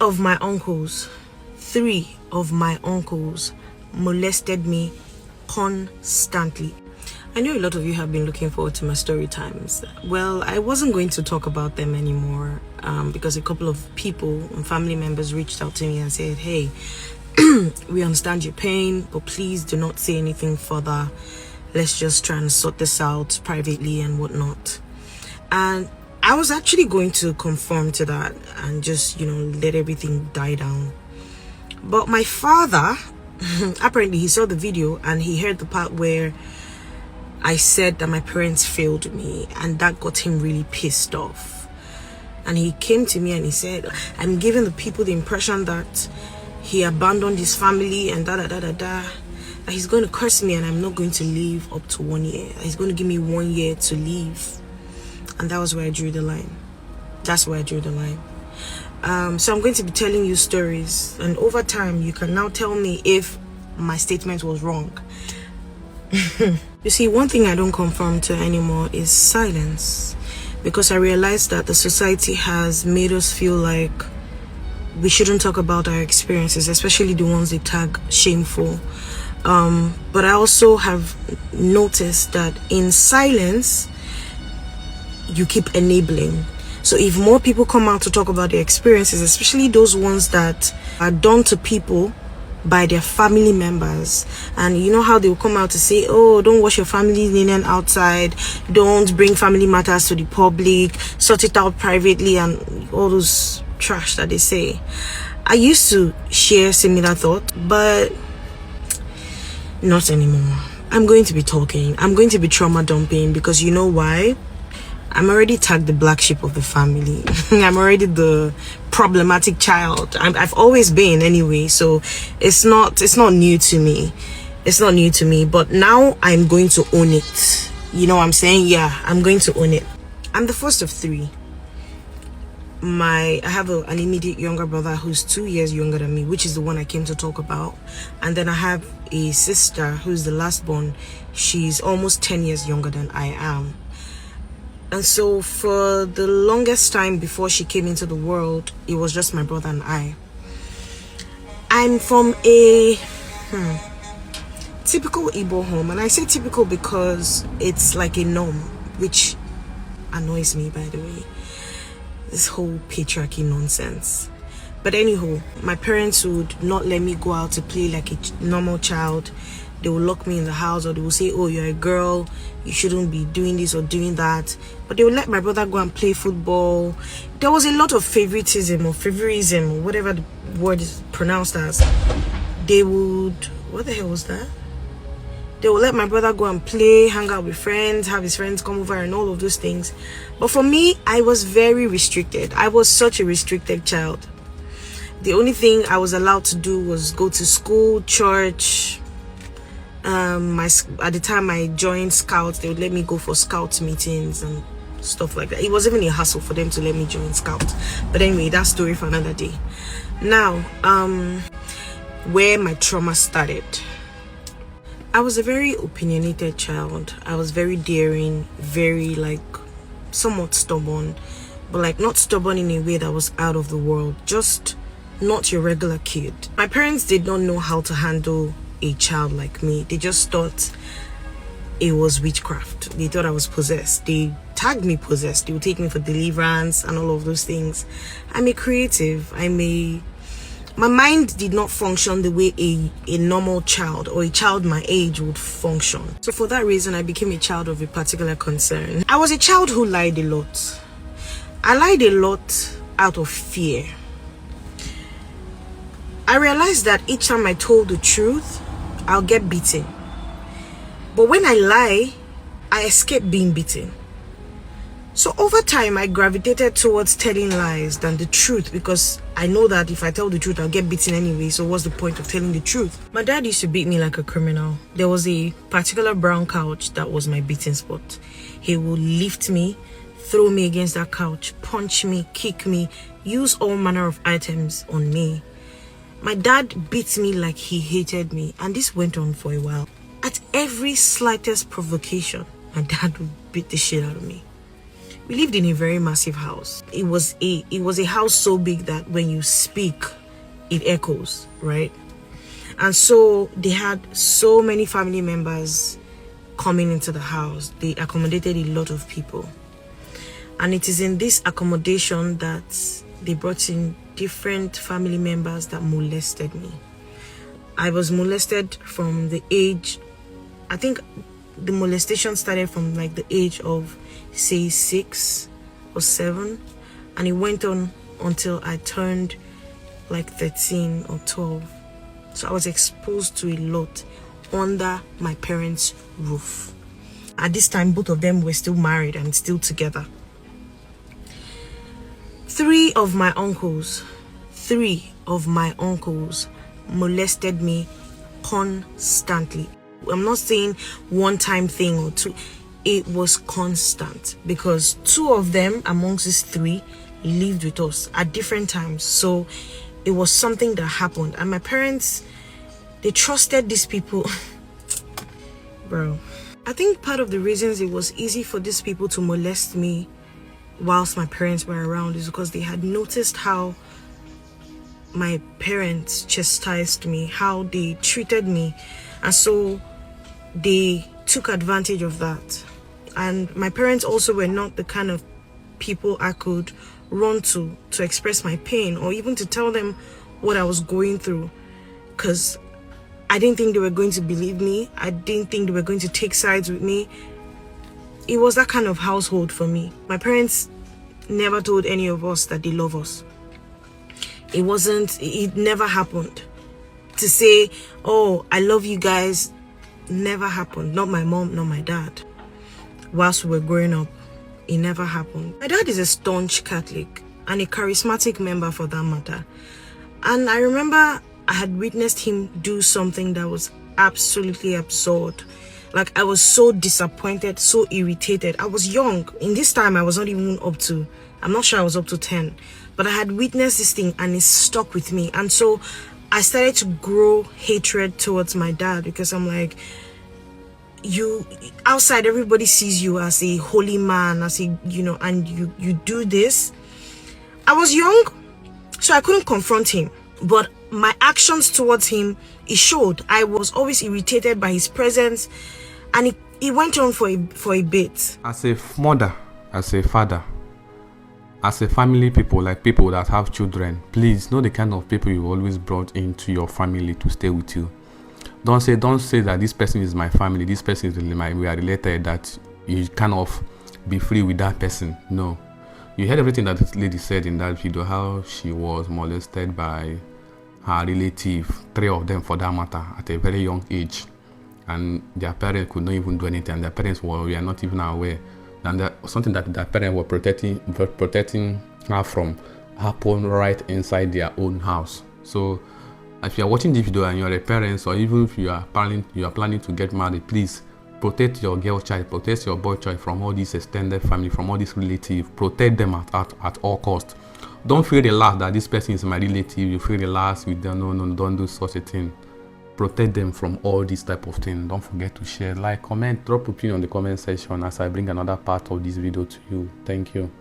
Three of my uncles molested me constantly. I know a lot of you have been looking forward to my story times. Well, I wasn't going to talk about them anymore because a couple of people and family members reached out to me and said, hey, we understand your pain, but please do not say anything further. Let's just try and sort this out privately and whatnot. And I was actually going to conform to that and just, let everything die down. But my father, apparently he saw the video and he heard the part where I said that my parents failed me, and that got him really pissed off. And he came to me and he said, I'm giving the people the impression that he abandoned his family and that he's going to curse me and I'm not going to leave up to 1 year. He's going to give me 1 year to leave. And that was where I drew the line. That's where I drew the line. So I'm going to be telling you stories, and over time you can now tell me if my statement was wrong. You see, one thing I don't conform to anymore is silence, because I realized that the society has made us feel like we shouldn't talk about our experiences, especially the ones they tag shameful. But I also have noticed that in silence you keep enabling. So if more people come out to talk about their experiences, especially those ones that are done to people by their family members, and you know how they will come out to say, oh, don't wash your family linen outside, don't bring family matters to the public, sort it out privately, and all those trash that they say. I used to share similar thoughts, but not anymore. I'm going to be talking. I'm going to be trauma dumping, because you know why? I'm already tagged the black sheep of the family. I'm already the problematic child. I've always been anyway, so it's not new to me. It's not new to me, but now I'm going to own it. You know what I'm saying? Yeah, I'm going to own it. I'm the first of three. I have an immediate younger brother who's 2 years younger than me, which is the one I came to talk about. And then I have a sister who's the last born. She's almost 10 years younger than I am. And so for the longest time before she came into the world, it was just my brother and I. I'm from a typical Igbo home. And I say typical because it's like a norm, which annoys me, by the way. This whole patriarchy nonsense. But anyhow, my parents would not let me go out to play like a normal child. They will lock me in the house, or they will say, oh, you're a girl, you shouldn't be doing this or doing that. But they will let my brother go and play football. There was a lot of favorism, or whatever the word is pronounced as. They would, what the hell was that? They will let my brother go and play, hang out with friends, have his friends come over and all of those things. But for me, I was very restricted. I was such a restricted child. The only thing I was allowed to do was go to school, church. At the time I joined Scouts, they would let me go for Scout meetings and stuff like that. It was even a hassle for them to let me join Scouts. But anyway, that's story for another day. Now, where my trauma started. I was a very opinionated child. I was very daring, very somewhat stubborn, but not stubborn in a way that was out of the world, just not your regular kid. My parents did not know how to handle a child like me. They just thought it was witchcraft. They thought I was possessed. They tagged me possessed. They would take me for deliverance and all of those things. I'm a creative. My mind did not function the way a normal child or a child my age would function. So for that reason, I became a child of a particular concern. I was a child who lied a lot. I lied a lot out of fear. I realized that each time I told the truth, I'll get beaten. But when I lie, I escape being beaten. So over time, I gravitated towards telling lies than the truth, because I know that if I tell the truth, I'll get beaten anyway. So what's the point of telling the truth? My dad used to beat me like a criminal. There was a particular brown couch that was my beating spot. He would lift me, throw me against that couch, punch me, kick me, use all manner of items on me. My dad beat me like he hated me, and this went on for a while. At every slightest provocation, my dad would beat the shit out of me. We lived in a very massive house. It was a house so big that when you speak, it echoes, right? And so they had so many family members coming into the house. They accommodated a lot of people. And it is in this accommodation that they brought in different family members that molested me. I was molested from the age, I think the molestation started from like the age of say 6 or 7, and it went on until I turned like 13 or 12. So I was exposed to a lot under my parents' roof. At this time, both of them were still married and still together. Three of my uncles molested me constantly. I'm not saying one-time thing or two. It was constant because 2 of them amongst these 3 lived with us at different times. So it was something that happened, and my parents, they trusted these people. Bro, I think part of the reasons it was easy for these people to molest me whilst my parents were around is because they had noticed how my parents chastised me, how they treated me, and so they took advantage of that. And my parents also were not the kind of people I could run to express my pain or even to tell them what I was going through, because I didn't think they were going to believe me. I didn't think they were going to take sides with me. It was that kind of household for me. My parents never told any of us that they love us. It never happened. To say, oh, I love you guys, never happened. Not my mom, not my dad. Whilst we were growing up, it never happened. My dad is a staunch Catholic and a charismatic member for that matter. And I remember I had witnessed him do something that was absolutely absurd. Like, I was so disappointed, so irritated. I was young. In this time, I was not even I'm not sure I was up to 10. But I had witnessed this thing and it stuck with me. And so I started to grow hatred towards my dad, because I'm like, you outside, everybody sees you as a holy man, as a, and you do this. I was young, so I couldn't confront him, but my actions towards him, it showed. I was always irritated by his presence, and it went on for a bit. As a mother, as a father, as a family people, like people that have children, please know the kind of people you always brought into your family to stay with you. Don't say that this person is my family, this person is really we are related, that you kind of be free with that person. No. You heard everything that this lady said in that video, how she was molested by her relative, 3 of them for that matter, at a very young age. And their parents could not even do anything, and their parents were not even aware. And something that their parents were protecting her from happened right inside their own house. So if you are watching this video and you are a parent, or even if you are planning to get married, please protect your girl child, protect your boy child from all these extended family, from all these relatives. Protect them at all costs. Don't feel relaxed that this person is my relative. You feel relaxed with them. No, don't do such a thing. Protect them from all these type of things. Don't forget to share, like, comment, drop opinion in the comment section as I bring another part of this video to you. Thank you.